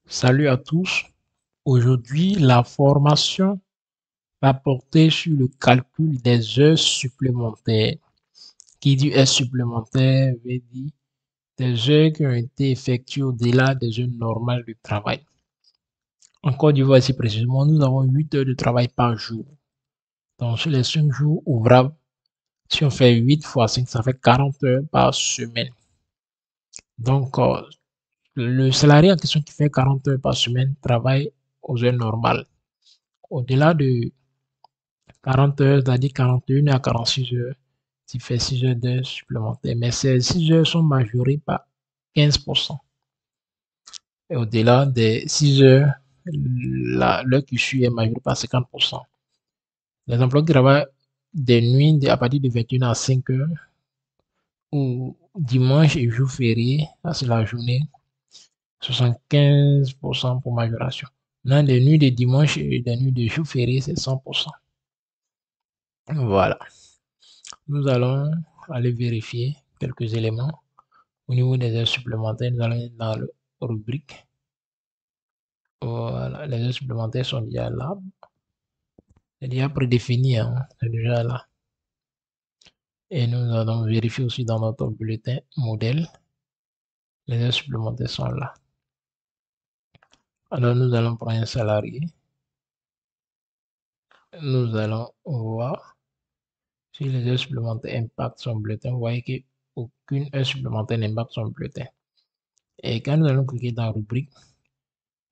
Salut à tous. Aujourd'hui, la formation va porter sur le calcul des heures supplémentaires. Qui dit heures supplémentaires veut dire des heures qui ont été effectuées au-delà des heures normales de travail. En Côte d'Ivoire, ici précisément, nous avons 8 heures de travail par jour. Donc, sur les 5 jours ouvrables, si on fait 8 fois 5, ça fait 40 heures par semaine. Donc, le salarié en question qui fait 40 heures par semaine travaille aux heures normales. Au-delà de 40 heures, c'est-à-dire 41 à 46 heures, tu fais 6 heures d'heures supplémentaires. Mais ces 6 heures sont majorées par 15%. Et au-delà des 6 heures, l'heure qui suit est majorée par 50%. Les emplois qui travaillent des nuits à partir de 21 à 5 heures ou dimanche et jour férié, ça c'est la journée, 75% pour majoration. Dans les nuits de dimanche et des nuits de jour férié, c'est 100%. Voilà. Nous allons aller vérifier quelques éléments. Au niveau des heures supplémentaires, nous allons être dans la rubrique. Voilà, les heures supplémentaires sont déjà là. C'est déjà prédéfini, hein, c'est déjà là. Et nous allons vérifier aussi dans notre bulletin modèle. Les heures supplémentaires sont là. Alors, nous allons prendre un salarié. Nous allons voir si les heures supplémentaires impactent son bulletin. Vous voyez qu'aucune heure supplémentaire n'impacte son bulletin. Et quand nous allons cliquer dans la rubrique,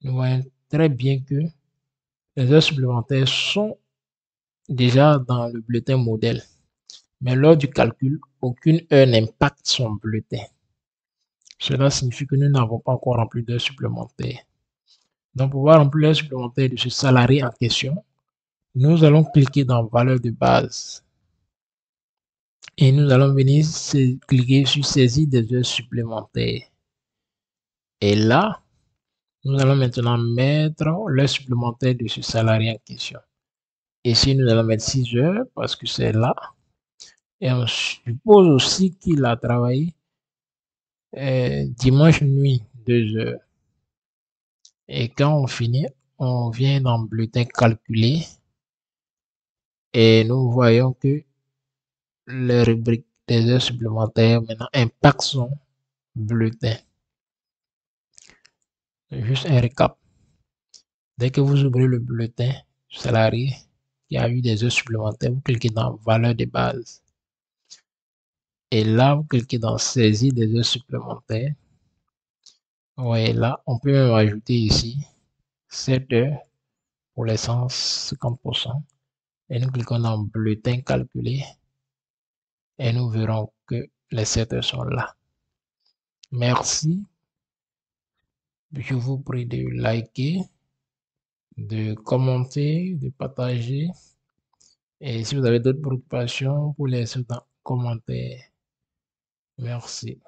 nous voyons très bien que les heures supplémentaires sont déjà dans le bulletin modèle. Mais lors du calcul, aucune heure n'impacte son bulletin. Cela signifie que nous n'avons pas encore rempli d'heures supplémentaires. Donc, pour pouvoir remplir l'heure supplémentaire de ce salarié en question, nous allons cliquer dans valeur de base. Et nous allons venir cliquer sur saisie des heures supplémentaires. Et là, nous allons maintenant mettre l'heure supplémentaire de ce salarié en question. Ici, nous allons mettre 6 heures parce que c'est là. Et on suppose aussi qu'il a travaillé dimanche nuit 2 heures. Et quand on finit, on vient dans le bulletin calculé et nous voyons que les rubriques des heures supplémentaires maintenant impactent son bulletin. Juste un récap. Dès que vous ouvrez le bulletin salarié qui a eu des heures supplémentaires, vous cliquez dans valeur de base. Et là, vous cliquez dans saisie des heures supplémentaires. Ouais, là, on peut même ajouter ici 7 heures pour les 150%. Et nous cliquons dans bulletin calculé et nous verrons que les 7 heures sont là. Merci. Je vous prie de liker, de commenter, de partager. Et si vous avez d'autres préoccupations, vous laissez dans les commentaires. Merci.